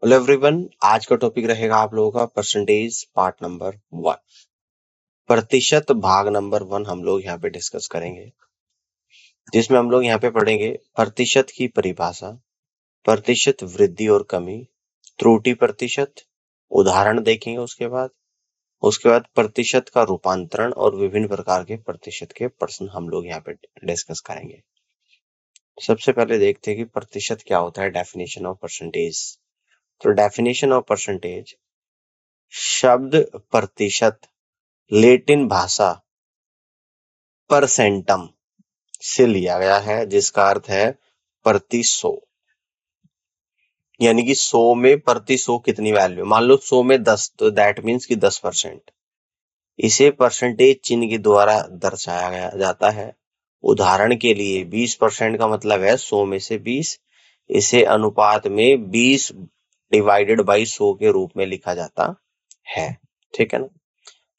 Hello everyone, आज का topic रहेगा आप लोगों का परसेंटेज पार्ट नंबर 1। प्रतिशत भाग नंबर 1 हम लोग यहाँ पे डिस्कस करेंगे, जिसमें हम लोग यहाँ पे पढ़ेंगे प्रतिशत की परिभाषा, प्रतिशत वृद्धि और कमी, त्रुटि प्रतिशत, उदाहरण देखेंगे। उसके बाद प्रतिशत का रूपांतरण और विभिन्न प्रकार के प्रतिशत के प्रश्न हम लोग यहाँ पे डिस्कस करेंगे। सबसे पहले देखते हैं कि प्रतिशत क्या होता है। Definition of percentage. तो डेफिनेशन ऑफ परसेंटेज, शब्द प्रतिशत लैटिन भाषा परसेंटम से लिया गया है, जिसका अर्थ है प्रति 100। यानी कि 100 में प्रति 100 कितनी वैल्यू। मान लो 100 में 10, तो दैट मीन्स कि 10%। इसे परसेंटेज चिन्ह के द्वारा दर्शाया गया जाता है। उदाहरण के लिए 20% का मतलब है 100 में से 20। इसे अनुपात में 20 डिवाइडेड बाई 100 के रूप में लिखा जाता है। ठीक है ना।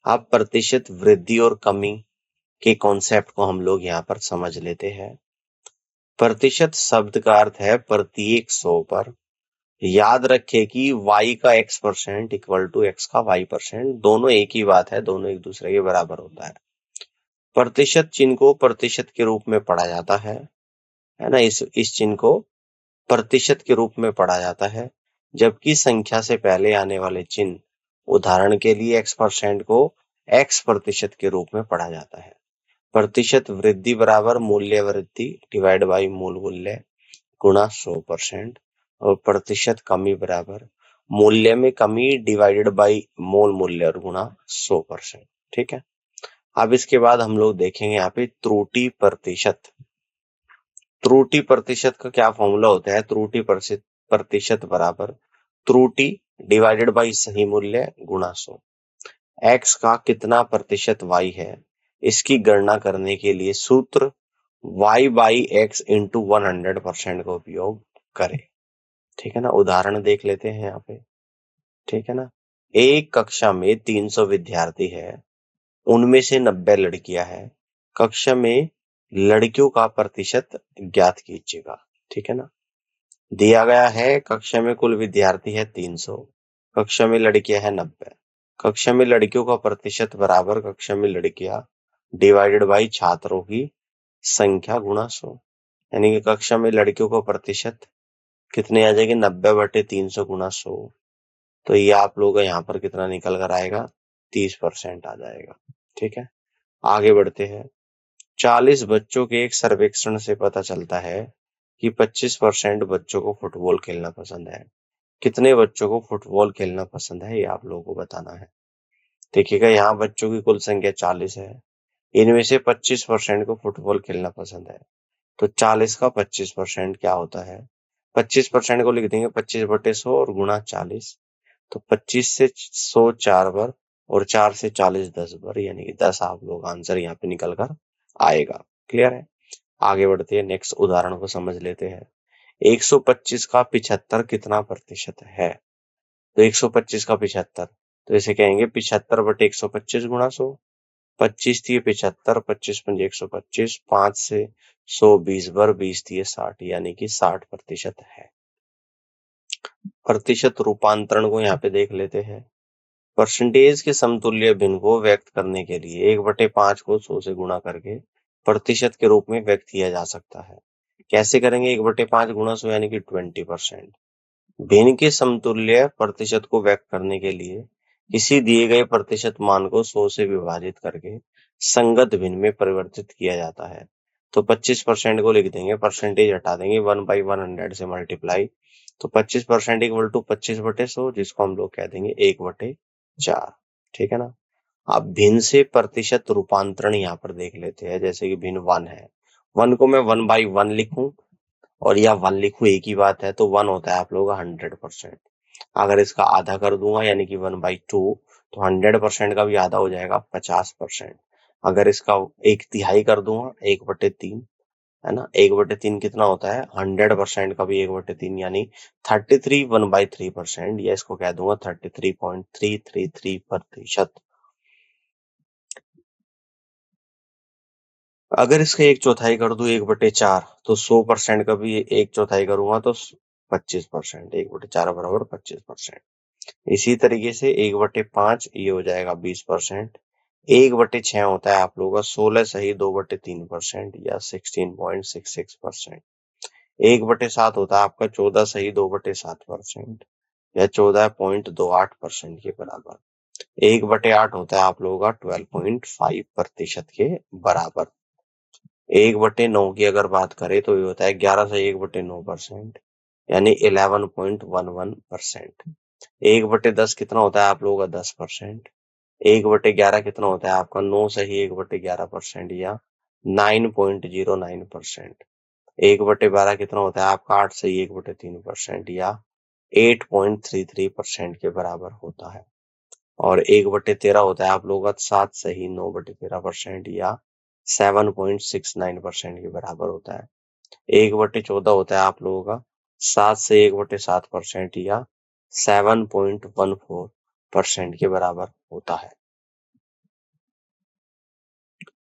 अब प्रतिशत वृद्धि और कमी के कॉन्सेप्ट को हम लोग यहाँ पर समझ लेते हैं। प्रतिशत शब्द का अर्थ है प्रत्येक 100 पर। याद रखें कि y का x% इक्वल टू x का y%, दोनों एक ही बात है, दोनों एक दूसरे के बराबर होता है। प्रतिशत चिन्ह को प्रतिशत के रूप में पढ़ा जाता है ना। इस चिन्ह को प्रतिशत के रूप में पढ़ा जाता है, जबकि संख्या से पहले आने वाले चिन्ह, उदाहरण के लिए x% को x प्रतिशत के रूप में पढ़ा जाता है। प्रतिशत वृद्धि बराबर मूल्य वृद्धि डिवाइड बाई मूल मूल्य गुणा 100%, और प्रतिशत कमी बराबर मूल्य में कमी डिवाइडेड बाई मूल मूल्य और गुणा 100%। ठीक है। अब इसके बाद हम लोग देखेंगे यहाँ पे त्रुटि प्रतिशत। त्रुटि प्रतिशत का क्या फॉर्मूला होता है। त्रुटि प्रतिशत बराबर त्रुटि डिवाइडेड बाई सही मूल्य गुणा 100। x का कितना प्रतिशत y है, इसकी गणना करने के लिए सूत्र y बाई एक्स इंटू 100% का उपयोग करें। ठीक है ना। उदाहरण देख लेते हैं यहाँ पे। ठीक है ना। एक कक्षा में 300 विद्यार्थी है, उनमें से 90 लड़कियां हैं। कक्षा में लड़कियों का प्रतिशत ज्ञात कीजिएगा। ठीक है ना। दिया गया है कक्षा में कुल विद्यार्थी है 300, कक्षा में लड़कियां है 90। कक्षा में लड़कियों का प्रतिशत बराबर कक्षा में लड़कियां डिवाइडेड बाई छात्रों की संख्या गुणा 100। यानी कि कक्षा में लड़कियों का प्रतिशत कितने आ जाएंगे, 90/300 गुणा 100। तो ये आप लोगों का यहाँ पर कितना निकल कर आएगा, 30% आ जाएगा। ठीक है। आगे बढ़ते हैं। 40 बच्चों के एक सर्वेक्षण से पता चलता है कि 25% बच्चों को फुटबॉल खेलना पसंद है। कितने बच्चों को फुटबॉल खेलना पसंद है, ये आप लोगों को बताना है। देखिएगा, यहाँ बच्चों की कुल संख्या 40 है, इनमें से 25% को फुटबॉल खेलना पसंद है। तो 40 का 25% क्या होता है। 25% को लिख देंगे 25/100 और गुणा 40। तो 25 से 100 4 बार, और 4 से 40 10 बार, यानी कि 10 आप लोग आंसर यहाँ पे निकल कर आएगा। क्लियर है। आगे बढ़ते हैं, नेक्स्ट उदाहरण को समझ लेते हैं। 125 का 75 कितना प्रतिशत है। तो 125 का 75, तो इसे कहेंगे 75/125 गुणा 100। 25 थी 75, 25 पंजे 125, 5 से 100 20 बार, 20 थी 60, यानी कि 60% है। प्रतिशत रूपांतरण को यहाँ पे देख लेते हैं। परसेंटेज के समतुल्य भिन्न को व्यक्त करने के लिए 1/5 को 100 से गुणा करके प्रतिशत के रूप में व्यक्त किया जा सकता है। कैसे करेंगे, 1/5 गुणा 100 यानी कि 20%। भिन्न के समतुल्य प्रतिशत को व्यक्त करने के लिए किसी दिए गए प्रतिशत मान को 100 से विभाजित करके संगत भिन्न में परिवर्तित किया जाता है। तो 25% को लिख देंगे, परसेंटेज हटा देंगे, 1/100 से मल्टीप्लाई। तो 25% इक्वल टू 25/100, जिसको हम लोग कह देंगे 1/4। ठीक है ना। अब भिन्न से प्रतिशत रूपांतरण यहाँ पर देख लेते हैं। जैसे कि भिन्न 1 है, 1 को मैं 1/1 लिखूं और या 1 लिखूं, एक ही बात है। तो 1 होता है आप लोगों का 100%। अगर इसका आधा कर दूंगा यानी कि 1/2, तो 100% का भी आधा हो जाएगा 50%। अगर इसका 1/3 कर दूंगा, 1/3, है ना। 1/3 कितना होता है, 100% का भी 1/3, यानी 33 1/3%, या इसको कह दूंगा 33.333%। अगर इसका 1/4 कर दूं 1/4, तो 100% का भी 1/4 करूंगा तो 25%, 1/4 बराबर 25%। इसी तरीके से 1/5 ये हो जाएगा 20%। 1/6 होता है आप लोगों का 16 सही 2/3% या 16.66%। 1/7 होता है आपका 14 सही 2/7% या 14.28% के बराबर। 1/8 होता है आप लोगों का 12.5% के बराबर। 1/9 की अगर बात करें तो ये होता है 11 सही 1/9% यानी 11.11%। 1/10 कितना होता है आप लोगों का 10%। 1/11 कितना होता है आपका 9 सही 1/11% या 9.09%। 1/12 कितना होता है आपका 8 सही 1/3% या 8.33% के बराबर होता है। और 1/13 होता है आप लोगों का 7 सही 9/13% या 7.69% के बराबर होता है। 1/14 होता है आप लोगों का 7 से 1/7% या 7.14% के बराबर होता है।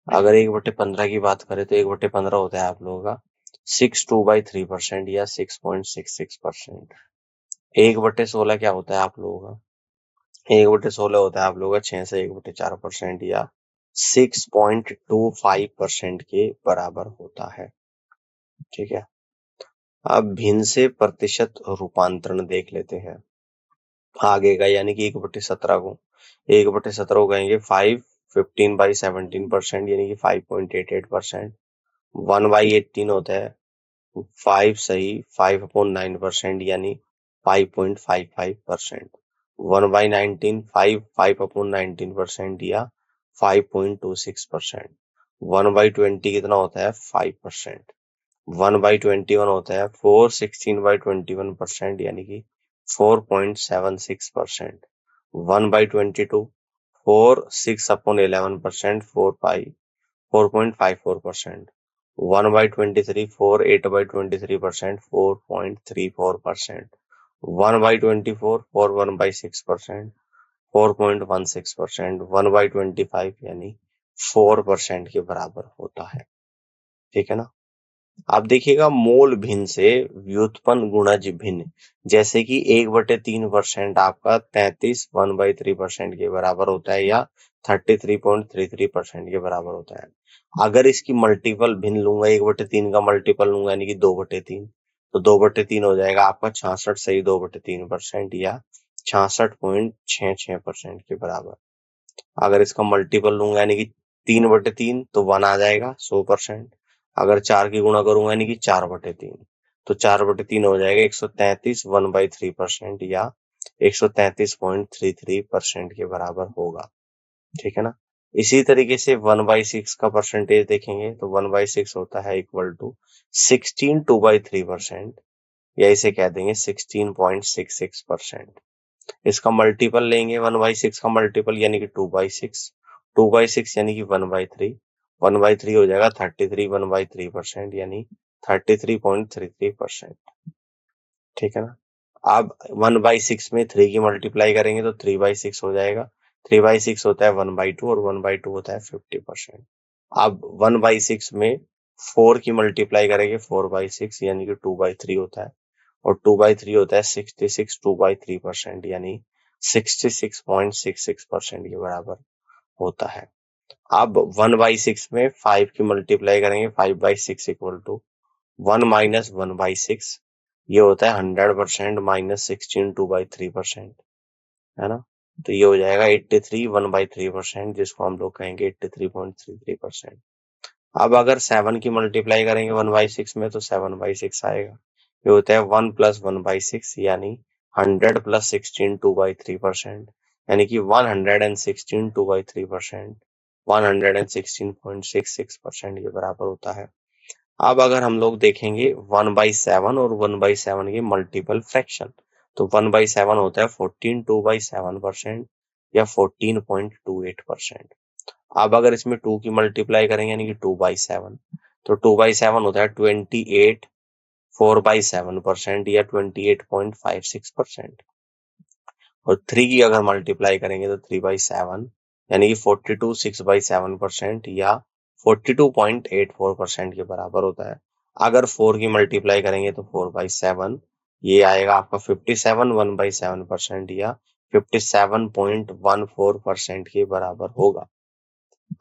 अगर 1/15 की बात करें तो 1/15 होता है आप लोगों का 62/3% या 6.66%। 1/16 क्या होता है आप लोगों का 1/16 होता है आप लोगों का 6 से 1/4% या 6.25% के बराबर होता है। ठीक है, अब भिन्न से प्रतिशत रूपांतरण देख लेते हैं आगे का, यानी कि 1/17 को 1/17 को कहेंगे 15/17% यानी कि 5.88%। 1/18 होता है 5 सही 5/9% यानी 5.55%। 1/19 5/19% या 5.26%। 1/20 कितना होता है 5%। 1/21 होता है 416/21% यानी कि 4.76%। 1/22 4 6/11% 4.54%। 1/23 4 8/23% 4.34%। 1/24 4 1/6% 4.16%। 1/25 यानी 4% के बराबर होता है। ठीक है ना। आप देखिएगा मोल भिन्न से व्युत्पन्न गुणज भिन्न, जैसे कि 1/3% आपका 33 1/3% के बराबर होता है या 33.33% के बराबर होता है। अगर इसकी मल्टीपल भिन्न लूंगा 1/3 का मल्टीपल लूंगा यानी कि 2/3 तो 2/3 हो जाएगा आपका 66 सही 2/3% या 66.66% के बराबर। अगर इसका मल्टीपल लूंगा यानी कि 3/3 तो 1 आ जाएगा 100%। अगर 4 की गुणा करूंगा यानी कि 4/3 तो 4/3 हो जाएगा 133 1/3% या 133.33% के बराबर होगा। ठीक है ना। इसी तरीके से 1/6 का परसेंटेज देखेंगे तो 1/6 होता है इक्वल टू 16 2/3% या इसे कह देंगे 16.66%। इसका मल्टीपल लेंगे 1/6 का मल्टीपल यानी कि 2/6 2/6 यानी कि 1/3 1/3 हो जाएगा 33 1/3% यानी 33.33%। ठीक है ना। अब 1/6 में 3 की मल्टीप्लाई करेंगे तो 3/6 हो जाएगा। 3/6 होता है 1/2 और 1/2 होता है 50%। अब 1/6 में 4 की मल्टीप्लाई करेंगे 4/6 यानी कि 2/3 होता है और 2/3 होता है 66 2/3% यानी 66.66% के बराबर होता है। अब 1/6 में 5 की मल्टीप्लाई करेंगे 5/6 इक्वल टू 1 माइनस 1/6 ये होता है 100% माइनस 16 2/3% है ना। तो ये हो जाएगा 83 1/3% जिसको हम लोग कहेंगे 83.33%। अब अगर 7 की मल्टीप्लाई करेंगे 1/6 में तो 7/6 आएगा। ये होता है 1 + 1/6 यानी 100 + 16 2/3% यानी कि 116 2/3% 116.66% के बराबर होता है। अब अगर हम लोग देखेंगे 1/7 और 1/7 के मल्टीपल फ्रैक्शन तो 1/7 होता है 14 2/7% या 14.28%। अब अगर इसमें 2 की मल्टीप्लाई करेंगे यानी कि 2/7 तो 2/7 होता है 28 4/7% या 28.56%। और 3 की अगर मल्टीप्लाई करेंगे तो 3/7 यानी कि 42 6/7% या 42.84% के बराबर होता है। अगर 4 की मल्टीप्लाई करेंगे तो 4/7 ये आएगा आपका 57 1/7% या 57.14% के बराबर होगा।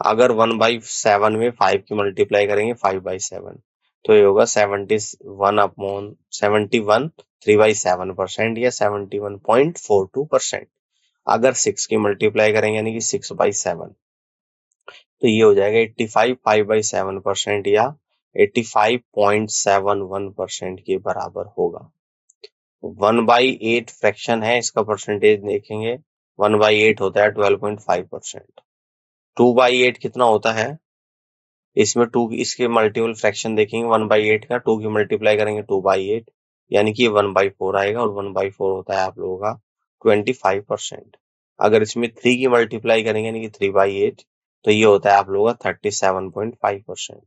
अगर 1/7 में 5 की मल्टीप्लाई करेंगे 5/7 तो ये होगा 71 3/7% या 71.42%। अगर 6 की मल्टीप्लाई करेंगे यानी कि 6/7 तो ये हो जाएगा 85 5/7% या 85.71% के बराबर होगा। 1/8 फ्रैक्शन है, इसका परसेंटेज देखेंगे 1/8 होता है 12.5%। 2/8 कितना होता है, इसमें 2 इसके मल्टीपल फ्रैक्शन देखेंगे 1/8 का, 2 की मल्टीप्लाई करेंगे 2/8 यानी कि 1/4 आएगा और 1/4 होता है आप लोगों का 25%। अगर इसमें 3 की मल्टीप्लाई करेंगे यानी कि 3/8 तो ये होता है आप लोगों का 37.5%।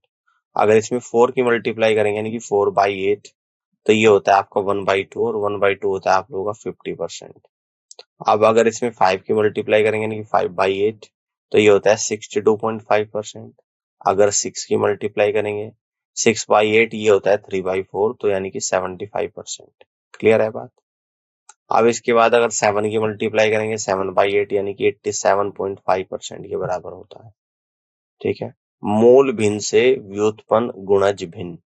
अगर इसमें 4 की मल्टीप्लाई करेंगे यानी कि 4/8 तो ये होता है आपका 1/2 और 1/2 होता है आप लोगों का 50%। अब अगर इसमें 5 की मल्टीप्लाई करेंगे यानी कि 5/8 तो ये होता है 62.5%। अगर 6 की मल्टीप्लाई करेंगे 6/8 ये होता है 3/4 तो यानी कि 75%। क्लियर है बात। अब इसके बाद अगर 7 की मल्टीप्लाई करेंगे 7/8 यानी कि 87.5% के बराबर होता है। ठीक है। मूल भिन्न से व्युत्पन्न गुणज भिन्न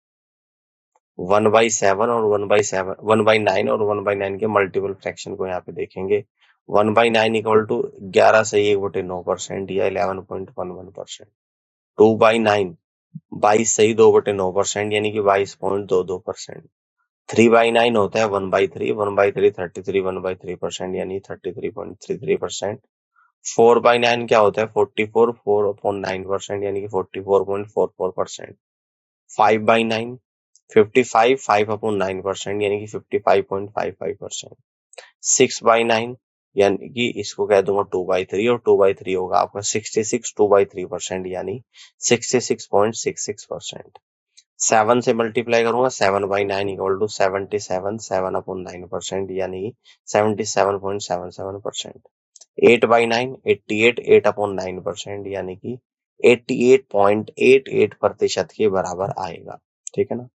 1/7 और 1/7 1/9 और 1/9 के मल्टीपल फ्रैक्शन को यहाँ पे देखेंगे 1/9 इक्वल टू 11 से 1/9% या 11.11%। 2/9 22 से 2/9% यानी कि 22.22%। 3/9 होता है 1/3 1/3 33 1/3% यानी 33.33%। 4/9 क्या होता है 44 4/9% यानी कि 44.44%। 5/9 55 5/9% यानी कि 55.55%। 6/9 यानी कि इसको कह दूंगा 2/3 और 2/3 होगा आपका 66 2/3% यानी 66.66%। 7 से मल्टीप्लाई करूंगा 7/9 इक्वल टू 77 7/9% यानी 77.77%। 8/9 88 8/9% यानी कि 88.88% के बराबर आएगा। ठीक है ना।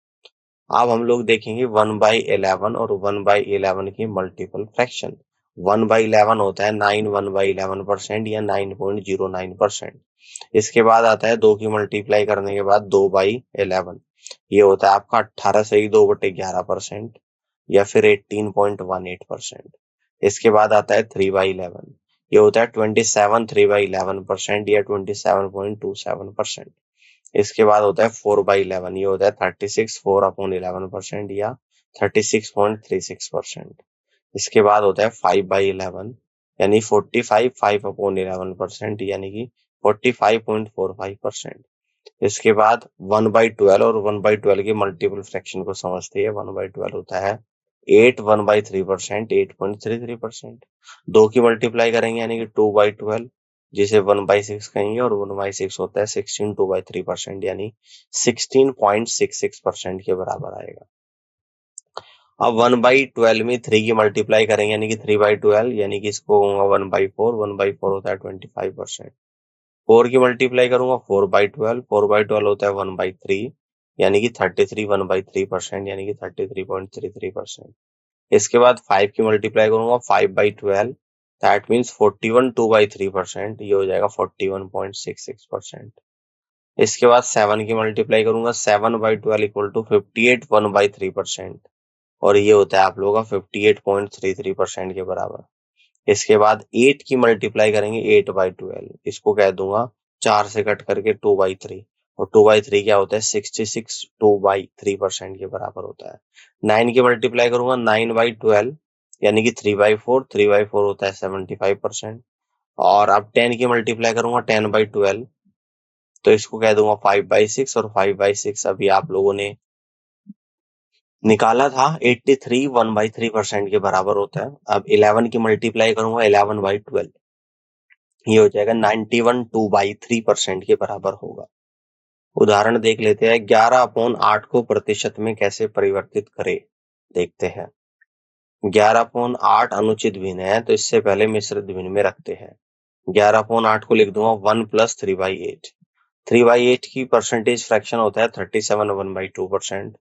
अब हम लोग देखेंगे 1/11 और 1/11 की मल्टीपल फ्रैक्शन। 1/11 होता है 9 1/11% या 9.09%। इसके बाद आता है 2 की मल्टीप्लाई करने के बाद 2/11 ये होता है आपका 18 से 2/11% या फिर 18.18%। इसके बाद आता है 3/11 ये होता है 27 3/11% या 27.27%। इसके बाद होता है 4/11 ये होता है 36 4/11% या 36.36%। इसके बाद होता है 5/11 यानी 45 5/11% यानी कि 45.45%। इसके बाद 1/12 और 1/12 के मल्टीपल फ्रैक्शन को समझते हैं। 1/12 होता है 8 1/3% 8.33%। 2 की मल्टीप्लाई करेंगे यानी कि 2/12 जिसे 1/6 कहेंगे और 1/6 होता है 16 2/3% यानी 16.66% के बराबर आएगा। अब 1/12 में 3 की मल्टीप्लाई करेंगे यानी कि 3/12 यानी कि इसको होगा 1/4 1/4 होता है 25%। 4 की मल्टीप्लाई करूंगा 4/12 4/12 होता है 1/3 यानी कि 33 1/3% यानी कि 33.33%। इसके बाद 5 की मल्टीप्लाई करूंगा 5/12 दैट मीन्स 41 2/3% ये हो जाएगा 41.66%। इसके बाद 7 की मल्टीप्लाई करूंगा 7/12 इक्वल टू 58 1/3% और ये होता है आप लोगों का 58.33% के बराबर। इसके बाद 8 की मल्टीप्लाई करेंगे 8/12 इसको कह दूंगा 4 से कट करके 2/3 और 2/3 क्या होता है 66 2/3% के बराबर होता है। 9 की मल्टीप्लाई करूंगा 9/12 यानी कि 3/4 3/4 होता है 75%। और अब 10 की मल्टीप्लाई करूंगा 10/12 तो इसको कह दूंगा 5/6 और 5/6 अभी आप लोगों ने निकाला था 83 1/3% के बराबर होता है। अब 11 की मल्टीप्लाई करूंगा 11/12 ये हो जाएगा 91 2/3% के बराबर होगा। उदाहरण देख लेते हैं 11/8 को प्रतिशत में कैसे परिवर्तित करें देखते हैं। 11/8 अनुचित भिन्न है तो इससे पहले मिश्रित भिन्न में रखते हैं। 11/8 को लिख दूंगा 1 + 3/8। 3/8 की परसेंटेज फ्रैक्शन होता है 37 1/2%।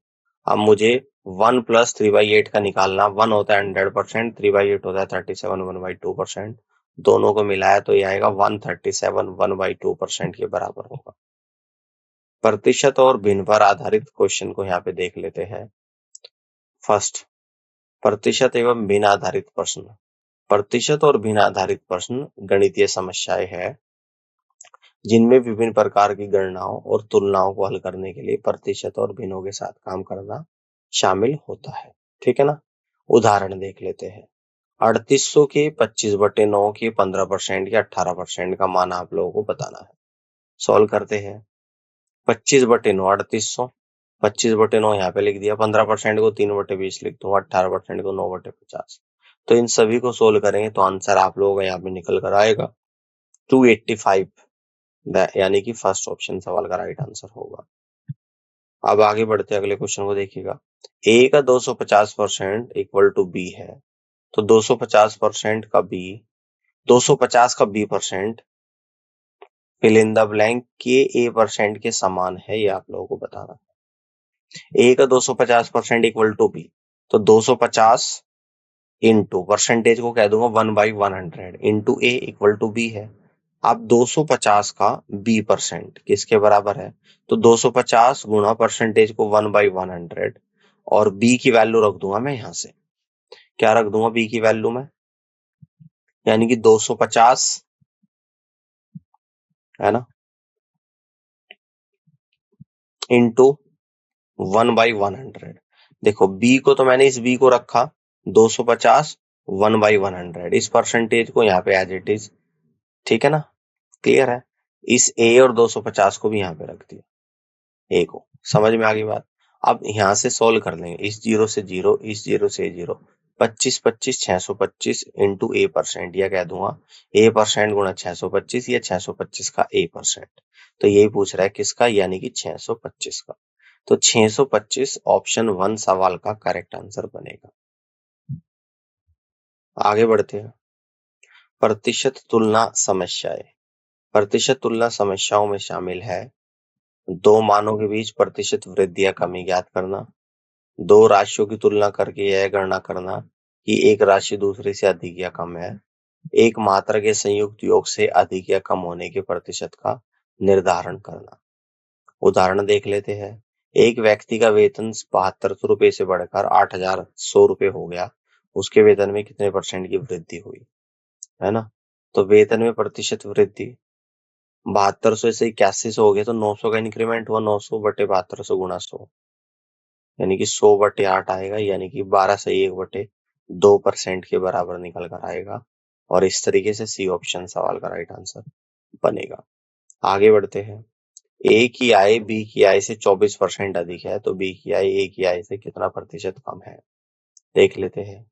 अब मुझे 1 + 3/8 का निकालना। 1 होता है 100%, 3/8 होता है 37 1/2%। दोनों को मिलाया तो ये आएगा 137 1/2% के बराबर होगा। प्रतिशत और भिन्न पर आधारित क्वेश्चन को यहाँ पे देख लेते हैं। फर्स्ट, प्रतिशत एवं भिन्न आधारित प्रश्न। प्रतिशत और भिन्न आधारित प्रश्न गणितीय समस्याएं हैं जिनमें विभिन्न प्रकार की गणनाओं और तुलनाओं को हल करने के लिए प्रतिशत और भिन्नों के साथ काम करना शामिल होता है। ठीक है ना। उदाहरण देख लेते हैं। 3800 के 25/9 के 15% या 18% का मान आप लोगों को बताना है। सॉल्व करते हैं। 25/9 3800, 25/9 यहाँ पे लिख दिया, 15% को 3/20 लिख दूंगा, 18% को 9/50। तो इन सभी को सोल्व करेंगे तो आंसर आप लोगों का यहाँ पे निकल कर आएगा 285, यानी कि फर्स्ट ऑप्शन सवाल का राइट आंसर होगा। अब आगे बढ़ते अगले क्वेश्चन को देखिएगा। ए का 250% इक्वल टू बी है, तो 250% का बी, 250 का B percent fill in the blank के ए परसेंट के समान है, ये आप लोगों को बताना है। ए का 250% इक्वल टू बी, तो 250 इंटू परसेंटेज को कह दूंगा 1/100 into A equal to B है। अब 250 का बी परसेंट किसके बराबर है, तो 250 गुणा परसेंटेज को 1/100 और बी की वैल्यू रख दूंगा मैं यहां से। क्या रख दूंगा बी की वैल्यू में, यानी कि 250 है ना, इंटू 1/100। देखो बी को तो मैंने इस बी को रखा 250 1/100, इस परसेंटेज को यहाँ पे एज इट इज। ठीक है ना, क्लियर है। इस ए और 250 को भी यहाँ पे रख दिया, ए को। समझ में आ गई बात। अब यहाँ से सोल्व कर लेंगे, इस 0 से 0, इस 0 से 0, 25 25 625 इंटू ए परसेंट, या कह दूंगा ए परसेंट गुणा 625 या 625 का ए परसेंट। तो यही पूछ रहा है किसका, यानी कि 625 का। तो 625 ऑप्शन 1 सवाल का करेक्ट आंसर बनेगा। आगे बढ़ते हैं। प्रतिशत तुलना समस्याएं। प्रतिशत तुलना समस्याओं में शामिल है दो मानों के बीच प्रतिशत वृद्धि या कमी ज्ञात करना, दो राशियों की तुलना करके यह गणना करना कि एक राशि दूसरे से अधिक या कम है, एक मात्रा के संयुक्त योग से अधिक या कम होने के प्रतिशत का निर्धारण करना। उदाहरण देख लेते हैं। एक व्यक्ति का वेतन 7200 रुपए से बढ़कर 8100 रुपए हो गया, उसके वेतन में कितने परसेंट की वृद्धि हुई, है ना। तो वेतन में प्रतिशत वृद्धि 7200 से 8100 हो गया, तो 900 का इंक्रीमेंट हुआ, 900/7200 गुणा 100, यानी कि 100/8 आएगा, यानी कि 12 से 1/2% के बराबर निकल कर आएगा। और इस तरीके से सी ऑप्शन सवाल का राइट आंसर बनेगा। आगे बढ़ते हैं। ए की आय बी की आय से 24% अधिक है, तो बी की आय ए की आय से कितना प्रतिशत कम है, देख लेते हैं।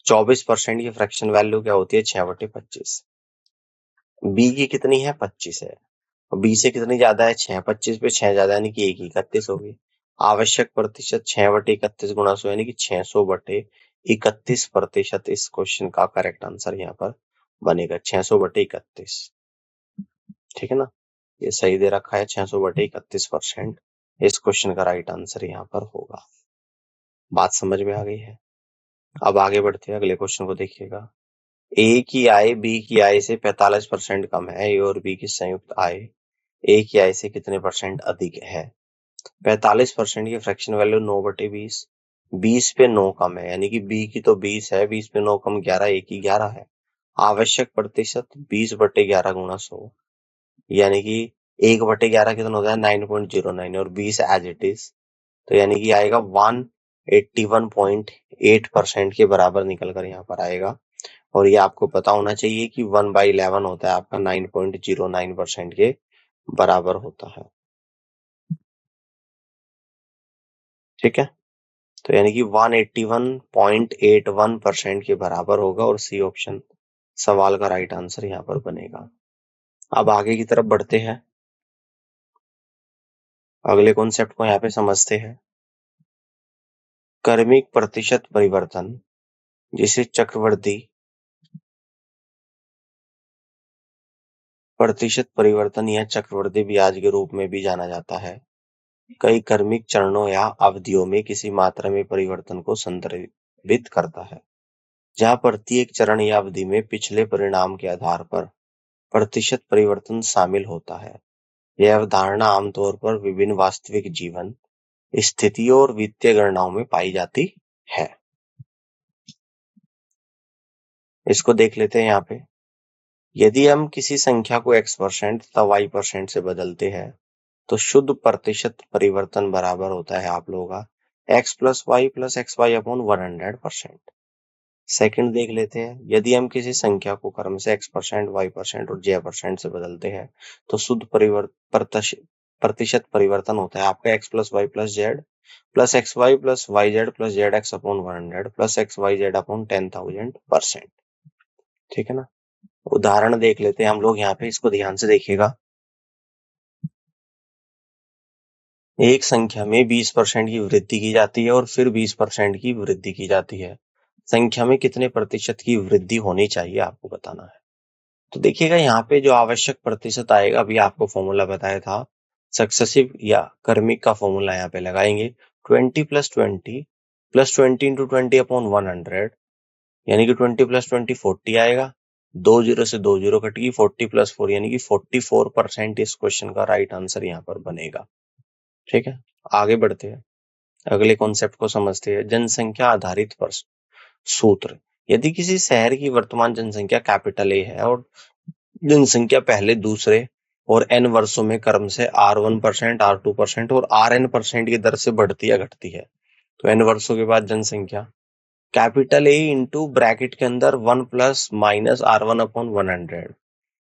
24% की फ्रैक्शन वैल्यू क्या होती है, 6/25। बी की कितनी है, 25 है, और बी से कितनी ज्यादा है, 6। 25 पे 6 ज्यादा, यानी कि ए की 31 होगी। आवश्यक प्रतिशत 6/31 गुणा 100, यानी कि 600/31% इस क्वेश्चन का करेक्ट आंसर यहाँ पर बनेगा, 600/31। ठीक है ना, ये सही दे रखा है, 600/31% इस क्वेश्चन का राइट आंसर यहाँ पर होगा। बात समझ में आ गई है। अब आगे बढ़ते हैं, अगले क्वेश्चन को देखिएगा। ए की आय बी की आय से 45% कम है, ए और बी की संयुक्त आय ए की आय से कितने परसेंट अधिक है। 45% की फ्रैक्शन वैल्यू 9/20, 20 पे 9 कम है, यानी कि बी की तो 20 है, 20 पे 9 कम 11, ए की 11 है। आवश्यक प्रतिशत 20/11 गुणा 100, यानी कि 1/11 कितना होता है, 9.09, और 20 एज इट इज, तो यानी कि आएगा 181.8% के बराबर निकल कर यहाँ पर आएगा। और ये आपको पता होना चाहिए कि 1/11 होता है आपका 9.09% के बराबर होता है। ठीक है, तो यानी कि 181.81% के बराबर होगा, और सी ऑप्शन सवाल का राइट आंसर यहाँ पर बनेगा। अब आगे की तरफ बढ़ते हैं, अगले कॉन्सेप्ट को यहाँ पे समझते हैं। क्रमिक प्रतिशत परिवर्तन, जिसे चक्रवृद्धि प्रतिशत परिवर्तन या चक्रवृद्धि ब्याज के रूप में भी जाना जाता है, कई क्रमिक चरणों या अवधियों में किसी मात्रा में परिवर्तन को संदर्भित करता है, जहां प्रत्येक चरण या अवधि में पिछले परिणाम के आधार पर प्रतिशत परिवर्तन शामिल होता है। यह अवधारणा आमतौर पर विभिन्न वास्तविक जीवन स्थितियों और वित्तीय गणनाओं में पाई जाती है। इसको देख लेते हैं यहाँ पे। यदि हम किसी संख्या को x% तथा y% से बदलते हैं, तो शुद्ध प्रतिशत परिवर्तन बराबर होता है आप लोगों का x plus Y plus X Y upon 100%। Second देख लेते हैं। यदि हम किसी संख्या को क्रम से x% y% और z% से बदलते हैं, तो शुद्ध प्रतिशत परिवर्तन होता है आपका x plus Y plus Z plus X Y plus Y Z plus Z X upon 100 plus X Y Z upon 10,000%। ठीक है ना। उदाहरण देख लेते हैं हम लोग यहाँ पे, इसको ध्यान से देखिएगा। एक संख्या में 20% की वृद्धि की जाती है और फिर 20% की वृद्धि की जाती है। संख्या में कितने प्रतिशत की वृद्धि होनी चाहिए आपको बताना है। तो देखिएगा यहाँ पे जो आवश्यक प्रतिशत आएगा, अभी आपको फॉर्मूला बताया था, सक्सेसिव या क्रमिक का फॉर्मूला यहाँ पे लगाएंगे। 20 प्लस 20 इंटू 20 अपॉन 100, यानी कि 20 प्लस 20 40 आएगा। 2 जीरो से 2 जीरो कटेगी, 40 प्लस 4 यानी कि 44% इस क्वेश्चन का राइट आंसर यहाँ पर बनेगा। ठीक है, आगे बढ़ते हैं, अगले कॉन्सेप्ट को समझते हैं। जनसंख्या आधारित प्रश्न सूत्र। यदि किसी शहर की वर्तमान जनसंख्या कैपिटल ए है और जनसंख्या पहले, दूसरे और n वर्षों में क्रम से R1%, R2% और Rn% की दर से बढ़ती या घटती है, तो n वर्षों के बाद जनसंख्या कैपिटल ए इंटू ब्रैकेट के अंदर 1 plus minus R1 upon 100,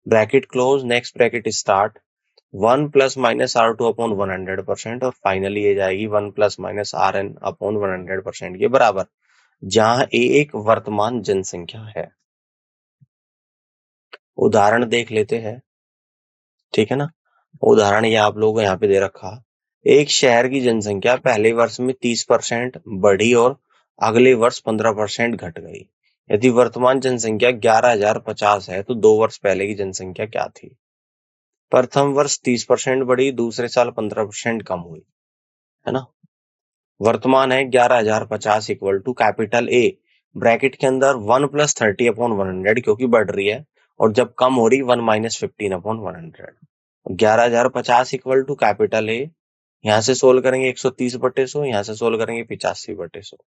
bracket close, next bracket start, 1 plus minus R2 upon 100% और फाइनली ये जाएगी 1 प्लस माइनस Rn अपॉन 100% के बराबर, जहां ए एक वर्तमान जनसंख्या है। उदाहरण देख लेते हैं। ठीक है ना। उदाहरण ये आप लोगों को यहाँ पे दे रखा। एक शहर की जनसंख्या पहले वर्ष में 30% बढ़ी और अगले वर्ष 15% घट गई। यदि वर्तमान जनसंख्या 11,050 है, तो 2 वर्ष पहले की जनसंख्या क्या थी। प्रथम वर्ष 30% बढ़ी, दूसरे साल 15% कम हुई, है ना। वर्तमान है 11,050 equal to capital A, bracket के अंदर 1 प्लस 30 अपॉन 100, क्योंकि बढ़ रही है, और जब कम हो रही 1 minus 15 upon 100। 11,050 equal to capital A, यहाँ से सोल्व करेंगे 130/100, यहाँ से सोल्व करेंगे 85/100,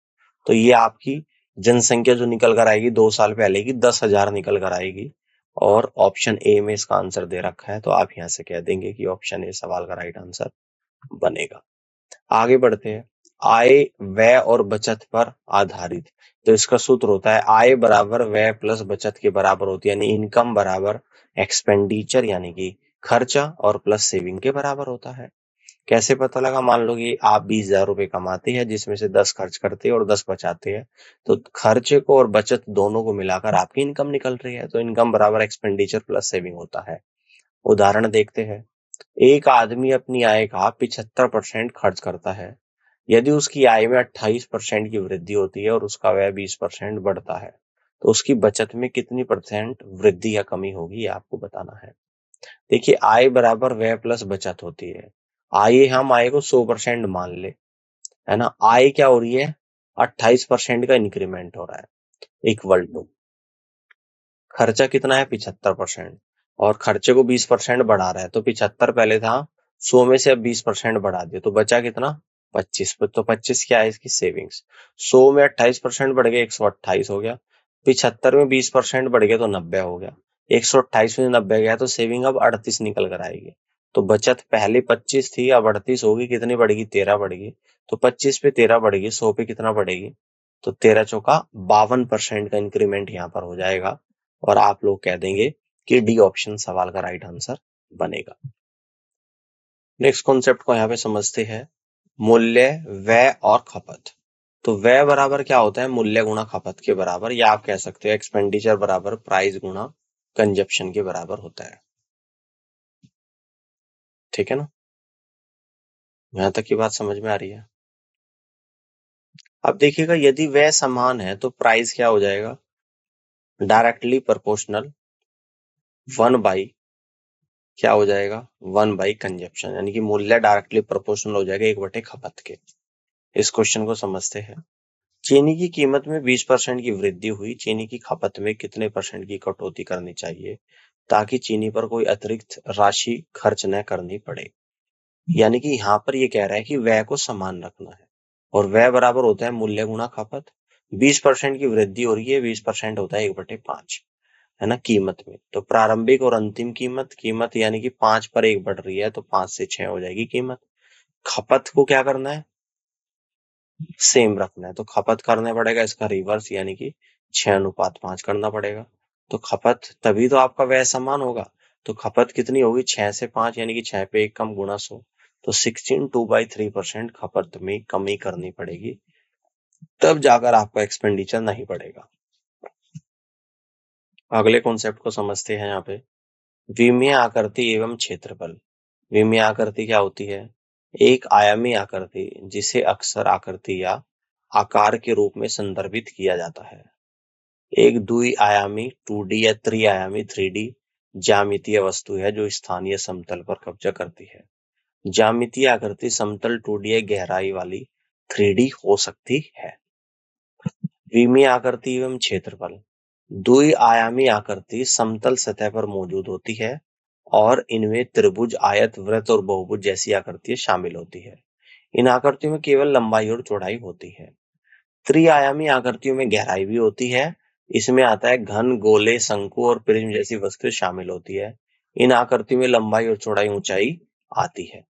तो ये आपकी जनसंख्या जो निकल कर आएगी 2 साल पहले की 10,000 निकल कर आएगी। और ऑप्शन ए में इसका आंसर दे रखा है, तो आप यहाँ से कह देंगे कि ऑप्शन ए सवाल का राइट आंसर बनेगा। आगे बढ़ते हैं। आय, व्यय और बचत पर आधारित, तो इसका सूत्र होता है आय बराबर व्यय प्लस बचत के बराबर होती है, यानी इनकम बराबर एक्सपेंडिचर यानी कि खर्चा और प्लस सेविंग के बराबर होता है। कैसे पता लगा। मान लो कि आप 20,000 रुपए कमाते हैं, जिसमें से 10 खर्च करते हैं और 10 बचाते हैं, तो खर्चे को और बचत दोनों को मिलाकर आपकी इनकम निकल रही है, तो इनकम बराबर एक्सपेंडिचर प्लस सेविंग होता है। उदाहरण देखते हैं। एक आदमी अपनी आय का 75% खर्च करता है। यदि उसकी आय में 28% की वृद्धि होती है और उसका व्यय 20% बढ़ता है, तो उसकी बचत में कितनी परसेंट वृद्धि या कमी होगी, ये आपको बताना है। देखिए, आय बराबर व्यय प्लस बचत होती है। आइए हम आय को 100% मान ले, है ना। आय क्या हो रही है, 28% का इंक्रीमेंट हो रहा है, इक्वल टू खर्चा कितना है 75%, और खर्चे को 20% बढ़ा रहा है, तो 75 पहले था, 100 में से अब 20% बढ़ा दिया, तो बचा कितना 25, तो 25 क्या है इसकी सेविंग्स। 100 में 28% बढ़ गया, 128 हो गया। 75 में 20% बढ़ गया तो 90 हो गया। 128 में 90 गया तो सेविंग अब 38 निकल कर आएगी। तो बचत पहले 25 थी, अब 38 होगी, कितनी बढ़ेगी 13 बढ़ेगी। तो 25 पे 13 बढ़ेगी, 100 पे कितना बढ़ेगी, तो 13 चौका 52% का इंक्रीमेंट यहाँ पर हो जाएगा, और आप लोग कह देंगे कि डी ऑप्शन सवाल का राइट आंसर बनेगा। नेक्स्ट कॉन्सेप्ट को यहाँ पे समझते हैं। मूल्य, व्यय और खपत। तो व्यय बराबर क्या होता है, मूल्य गुणा खपत के बराबर, या आप कह सकते हो एक्सपेंडिचर बराबर प्राइस गुणा कंजप्शन के बराबर होता है। ठीक है ना, यहां तक की बात समझ में आ रही है। अब देखिएगा, यदि व्यय समान है तो प्राइस क्या हो जाएगा, डायरेक्टली प्रोपोर्शनल 1/, क्या हो जाएगा 1/, कंजप्शन, यानी कि मूल्य डायरेक्टली प्रोपोर्शनल हो जाएगा 1/, खपत के। इस क्वेश्चन को समझते हैं। चीनी की कीमत में 20% की वृद्धि हुई, चीनी की खपत में कितने % की कटौती करनी चाहिए ताकि चीनी पर कोई अतिरिक्त राशि खर्च न करनी पड़े। यानी कि यहाँ पर ये कह रहा है कि व्यय को समान रखना है, और व्यय बराबर होता है मूल्य गुणा खपत। 20% की वृद्धि हो रही है, 20% होता है 1/5, है ना, कीमत में। तो प्रारंभिक और अंतिम कीमत यानी कि 5 पर 1 बढ़ रही है, तो 5 से 6 हो जाएगी कीमत। खपत को क्या करना है, सेम रखना है, तो खपत करना पड़ेगा इसका रिवर्स, यानी कि 6:5 करना पड़ेगा। तो खपत, तभी तो आपका व्यय समान होगा। तो खपत कितनी होगी, 6 से 5, यानी कि 6 पे 1 कम गुणा 100, तो 16 2/3% खपत में कमी करनी पड़ेगी, तब जाकर आपका एक्सपेंडिचर नहीं बढ़ेगा। अगले कॉन्सेप्ट को समझते हैं यहाँ पे। विमीय आकृति एवं क्षेत्रफल। विमीय आकृति क्या होती है, एक आयामी आकृति जिसे अक्सर आकृति या आकार के रूप में संदर्भित किया जाता है। एक द्विआयामी 2D या त्रिआयामी 3D ज्यामितीय वस्तु है जो स्थानीय समतल पर कब्जा करती है। ज्यामितीय आकृति समतल 2D या गहराई वाली 3D हो सकती है। विमीय आकृति एवं क्षेत्रफल। द्विआयामी आकृति समतल सतह पर मौजूद होती है और इनमें त्रिभुज, आयत, वृत्त और बहुभुज जैसी आकृतियां शामिल होती है। इन आकृतियों में केवल लंबाई और चौड़ाई होती है। त्रिआयामी आकृतियों में गहराई भी होती है। इसमें आता है घन, गोले, शंकु और प्रिज्म जैसी वस्तुएं शामिल होती है। इन आकृतियों में लंबाई और चौड़ाई, ऊंचाई आती है।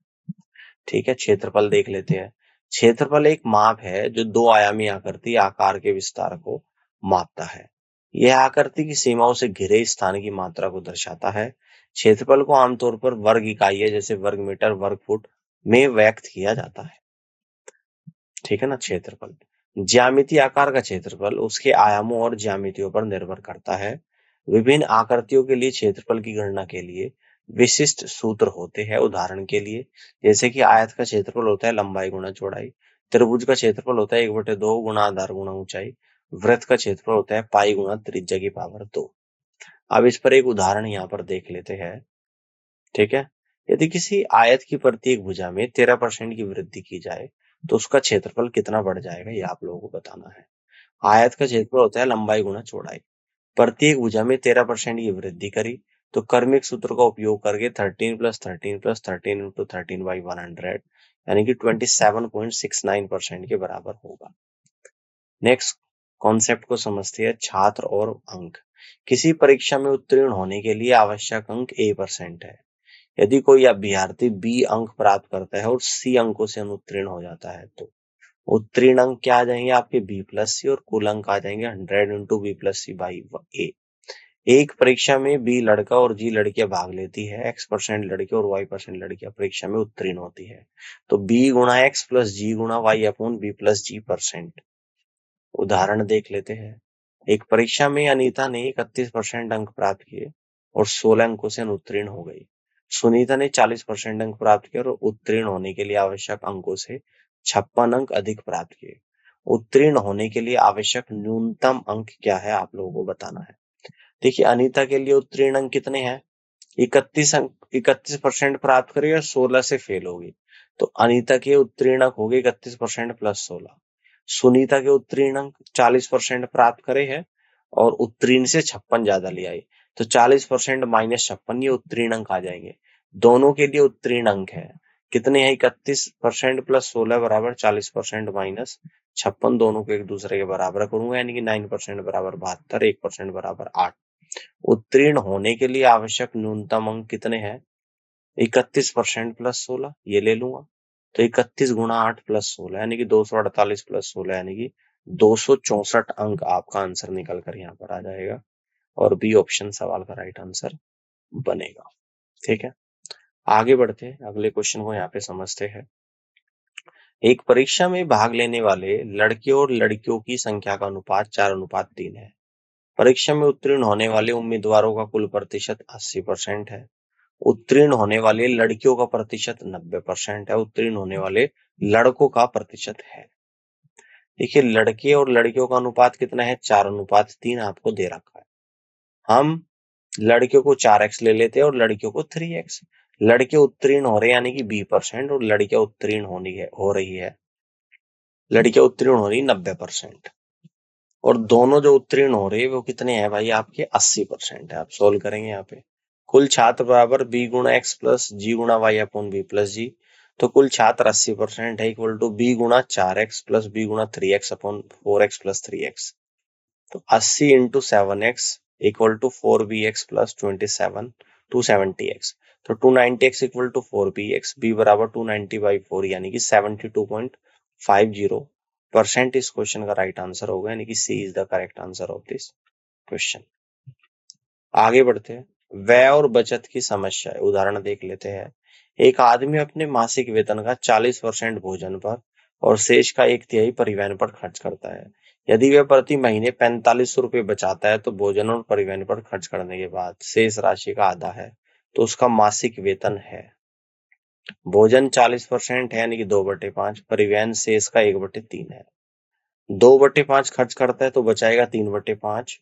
ठीक है, क्षेत्रफल देख लेते हैं। क्षेत्रफल एक माप है जो 2 आयामी आकृति आकार के विस्तार को मापता है। यह आकृति की सीमाओं से घिरे स्थान की मात्रा को दर्शाता है। क्षेत्रफल को आमतौर पर वर्ग इकाइयां जैसे वर्ग मीटर, वर्ग फुट में व्यक्त किया जाता है। ठीक है ना। क्षेत्रफल, ज्यामितीय आकार का क्षेत्रफल उसके आयामों और ज्यामितियों पर निर्भर करता है। विभिन्न आकृतियों के लिए क्षेत्रफल की गणना के लिए विशिष्ट सूत्र होते हैं। उदाहरण के लिए, जैसे कि आयत का क्षेत्रफल होता है लंबाई गुणा चौड़ाई, त्रिभुज का क्षेत्रफल होता है 1/2 गुणा आधार गुणा ऊंचाई, वृत्त का क्षेत्रफल होता है पाई गुणा त्रिज्या की पावर 2। अब इस पर एक उदाहरण यहाँ पर देख लेते हैं। ठीक है, यदि किसी आयत की प्रत्येक भुजा में 13% की वृद्धि की जाए तो उसका क्षेत्रफल कितना बढ़ जाएगा, ये आप लोगों को बताना है। आयत का क्षेत्रफल होता है लंबाई गुणा चौड़ाई, प्रत्येक भुजा में 13% की वृद्धि करी तो क्रमिक सूत्र का उपयोग करके 13 + 13 + 13 इंटू 13/100 यानी कि 27.69% के बराबर होगा। नेक्स्ट कॉन्सेप्ट को समझते हैं, छात्र और अंक। किसी परीक्षा में उत्तीर्ण होने के लिए आवश्यक अंक A% है। यदि कोई अभ्यर्थी B अंक प्राप्त करता है और C अंकों से अनुत्तीर्ण हो जाता है तो उत्तीर्ण अंक क्या आ जाएंगे आपके B+C, और कुल अंक आ जाएंगे 100 इंटू B+C/A। एक परीक्षा में B लड़का और G लड़कियां भाग लेती है। X% लड़के और Y% लड़कियां परीक्षा में उत्तीर्ण होती है। तो B गुणा X + G गुणा Y अपॉन B + G%। उदाहरण देख लेते हैं। एक परीक्षा में अनीता ने 31% अंक प्राप्त किए और 16 अंकों से अनुत्तीर्ण हो गई। सुनीता ने 40% अंक प्राप्त किए और उत्तीर्ण होने के लिए आवश्यक अंकों से 56 अंक अधिक प्राप्त किए। उत्तीर्ण होने के लिए आवश्यक न्यूनतम अंक क्या है, आप लोगों को बताना है। देखिए, अनीता के लिए उत्तीर्ण अंक कितने हैं, 31% प्राप्त करी और 16 से फेल होगी, तो अनीता के उत्तीर्ण अंक हो गए 31% + 16। सुनीता के उत्तीर्ण अंक 40% प्राप्त करे हैं और उत्तीर्ण से 56 ज्यादा ले आई, तो 40% - 56 ये उत्तीर्ण अंक आ जाएंगे। दोनों के लिए उत्तीर्ण अंक है कितने हैं, 31% + 16 बराबर 40% - 56, दोनों को एक दूसरे के बराबर करूंगा, यानी कि 9% बराबर 72, 1% बराबर 8। उत्तीर्ण होने के लिए आवश्यक न्यूनतम अंक कितने हैं, 31% + 16, ये ले लूंगा, तो 31 गुणा 8 + 16 यानी कि 248 + 16 यानी कि 264 अंक आपका आंसर निकल कर यहाँ पर आ जाएगा, और बी ऑप्शन सवाल का राइट आंसर बनेगा। ठीक है, आगे बढ़ते हैं, अगले क्वेश्चन को यहाँ पे समझते हैं। एक परीक्षा में भाग लेने वाले लड़के और लड़कियों की संख्या का अनुपात 4:3 है। परीक्षा में उत्तीर्ण होने वाले उम्मीदवारों का कुल प्रतिशत 80% है। उत्तीर्ण होने वाले लड़कियों का प्रतिशत 90% है। उत्तीर्ण होने वाले लड़कों का प्रतिशत है। देखिए, लड़के और लड़कियों का अनुपात कितना है, 4:3 आपको दे रखा है। हम लड़कियों को 4x ले लेते हैं और लड़कियों को 3x। लड़के उत्तीर्ण हो रहे हैं यानी कि 20% और लड़कियां उत्तीर्ण हो रही है लड़कियां उत्तीर्ण हो रही 90%। और दोनों जो उत्तीर्ण हो रहे हैं वो कितने हैं भाई, आपके 80% है। आप सोल्व करेंगे यहाँ पे। कुल छात्र बराबर बी गुणा एक्स प्लस जी गुणा वाई अपॉन बी प्लस जी। तो कुल छात्र 80% है इक्वल टू बी गुणा 4x प्लस बी गुणा 3x upon 4x plus 3x। तो 80 into 7x equal to 4bx plus 27 270x। तो 290x equal to 4bx, B बराबर 290/4 यानी कि 72.50% इस क्वेश्चन का राइट आंसर होगा, यानी कि C is the correct answer of this question. आगे बढ़ते हैं। व्यय और बचत की समस्या है। उदाहरण देख लेते हैं। एक आदमी अपने मासिक वेतन का 40% भोजन पर और शेष का 1/3 परिवहन पर खर्च करता है। यदि वह प्रति महीने 4500 रुपये बचाता है तो भोजन और परिवहन पर खर्च करने के बाद शेष राशि का आधा है, तो उसका मासिक वेतन है। भोजन 40% है यानी कि 2/5, परिवहन शेष का 1/3 है। 2/5 खर्च करता है तो बचाएगा 3/5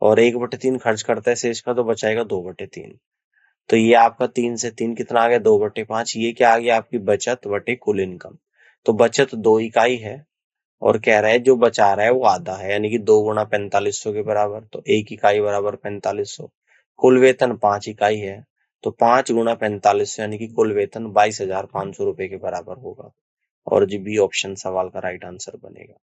और 1/3 खर्च करता है शेष का तो बचाएगा 2/3। तो ये आपका 3 से 3 कितना आ गया, 2/5। ये क्या आ गया, आपकी बचत बटे कुल इनकम। तो बचत 2 इकाई है और कह रहा है जो बचा रहा है वो आधा है, यानी कि 2 गुणा 4500 के बराबर। तो 1 इकाई बराबर 4500। कुल वेतन 5 इकाई है तो 5 गुणा 4500 यानी कि कुल वेतन 22,500 रुपए के बराबर होगा। और जी बी ऑप्शन सवाल का राइट आंसर बनेगा।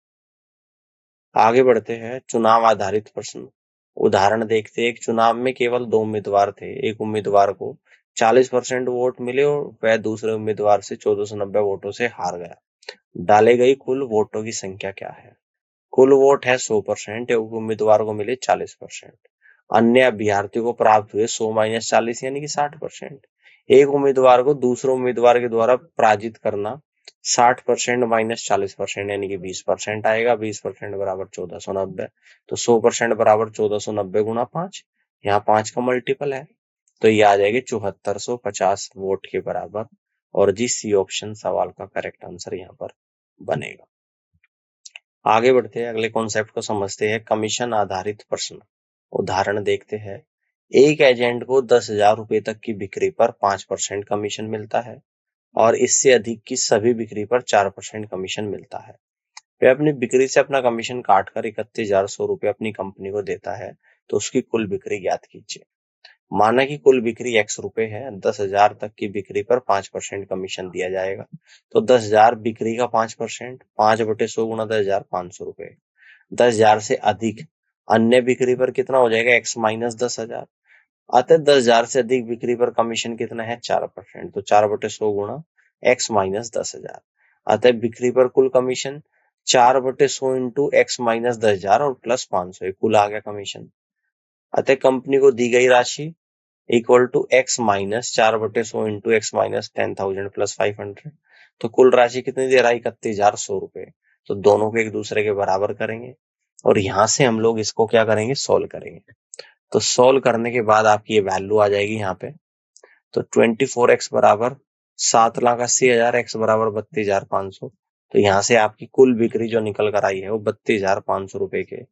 आगे बढ़ते हैं। चुनाव आधारित प्रश्न। उदाहरण देखते हैं। एक चुनाव में केवल 2 उम्मीदवार थे। एक उम्मीदवार को 40% वोट मिले और वह दूसरे उम्मीदवार से 1490 वोटों से हार गया। डाले गई कुल वोटों की संख्या क्या है। कुल वोट है 100%, एक उम्मीदवार को मिले 40%। अन्य अभ्यर्थी को प्राप्त हुए 100 माइनस 40 यानी कि 60%। एक उम्मीदवार को दूसरे उम्मीदवार के द्वारा पराजित करना 60% माइनस 40% यानी कि 20% आएगा। 20% बराबर 1490। तो 100% बराबर 1490 गुणा 5। यहाँ 5 का मल्टीपल है तो ये आ जाएगी 7450 वोट के बराबर। और जी सी ऑप्शन सवाल का करेक्ट आंसर यहाँ पर बनेगा। आगे बढ़ते हैं। अगले कॉन्सेप्ट को समझते हैं। कमीशन आधारित प्रश्न। उदाहरण देखते हैं। एक एजेंट को 10,000 रुपए तक की बिक्री पर 5% कमीशन मिलता है और इससे अधिक की सभी बिक्री पर 4% कमीशन मिलता है। वह अपनी बिक्री से अपना कमीशन काटकर 31,100 रुपए अपनी कंपनी को देता है, तो उसकी कुल बिक्री ज्ञात कीजिए। माना कि कुल बिक्री x रुपए है। 10,000 तक की बिक्री पर 5% कमीशन दिया जाएगा। तो 10,000 बिक्री का 5%, 5/100 गुणा 10,000 500 रुपए। 10,000 से अधिक अन्य बिक्री पर कितना हो जाएगा, x माइनस 10,000। अतः 10,000 से अधिक बिक्री पर कमीशन कितना है, 4%। तो 4/100 गुणा x माइनस 10,000। अतः बिक्री पर कुल कमीशन 4/100 इंटू x माइनस 10,000 और प्लस 500 कुल आ गया कमीशन। अतः कंपनी को दी गई राशि equal to x minus 4/100 into X minus 10,000 plus 500। तो कुल राशि कितनी दे रहा है, 31,100 रुपए। तो दोनों को एक दूसरे के बराबर करेंगे और यहां से हम लोग इसको क्या करेंगे, सोल्व करेंगे। तो सोल्व करने के बाद आपकी ये वैल्यू आ जाएगी यहाँ पे। तो 24x बराबर 7,80,000, x बराबर 32,500। तो यहाँ से आपकी कुल बिक्री जो निकल कर आई है वो 32,500 रुपए के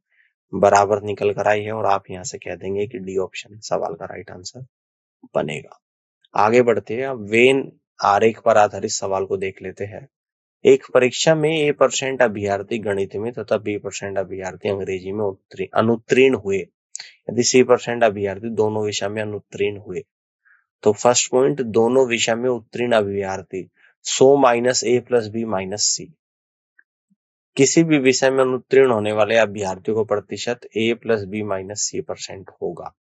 बराबर निकल कर आई है और आप यहाँ से कह देंगे कि डी ऑप्शन सवाल का राइट आंसर बनेगा। आगे बढ़ते हैं। अब वेन आरेख पर आधारित सवाल को देख लेते हैं। एक परीक्षा में A% अभ्यर्थी गणित में तथा B% अभ्यर्थी अंग्रेजी में अनुत्तीर्ण हुए। यदि C% अभ्यर्थी दोनों विषय में अनुत्तीर्ण हुए तो फर्स्ट पॉइंट, दोनों विषय में उत्तीर्ण अभ्यर्थी 100 minus A plus B minus C। किसी भी विषय में अनुत्तीर्ण होने वाले अभ्यर्थियों को प्रतिशत A plus B minus C% होगा।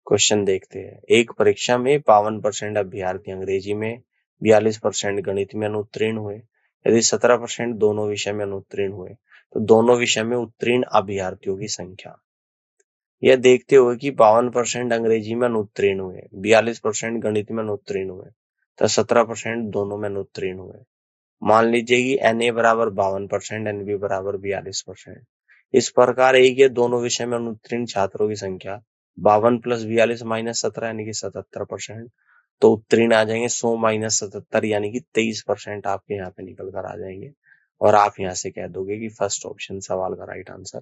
क्वेश्चन देखते हैं। एक परीक्षा में 52% अभ्यर्थी अंग्रेजी में, 42% गणित में अनुत्तीर्ण हुए। यदि 17% दोनों विषय में अनुत्तीर्ण हुए तो दोनों विषय में उत्तीर्ण अभ्यर्थियों की संख्या। यह देखते हुए कि 52% अंग्रेजी में अनुत्तीर्ण हुए, 42% गणित में अनुत्तीर्ण हुए तो 17% दोनों में अनुत्तीर्ण हुए। मान लीजिए कि NA बराबर 52%, NB बराबर 42%। इस प्रकार एक या दोनों विषय में अनुत्तीर्ण छात्रों की संख्या 52 प्लस 42 माइनस 17 यानी कि 77%। तो उत्तीर्ण आ जाएंगे 100 माइनस 77 यानी कि 23% आपके यहाँ पे निकल कर आ जाएंगे और आप यहाँ से कह दोगे कि फर्स्ट ऑप्शन सवाल का राइट आंसर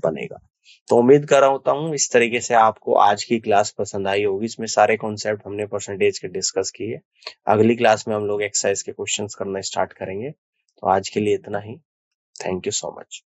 बनेगा। तो उम्मीद कर रहा हूँ इस तरीके से आपको आज की क्लास पसंद आई होगी। इसमें सारे कॉन्सेप्ट हमने परसेंटेज के डिस्कस किए। अगली क्लास में हम लोग एक्सरसाइज के क्वेश्चंस करना स्टार्ट करेंगे। तो आज के लिए इतना ही। Thank you so much.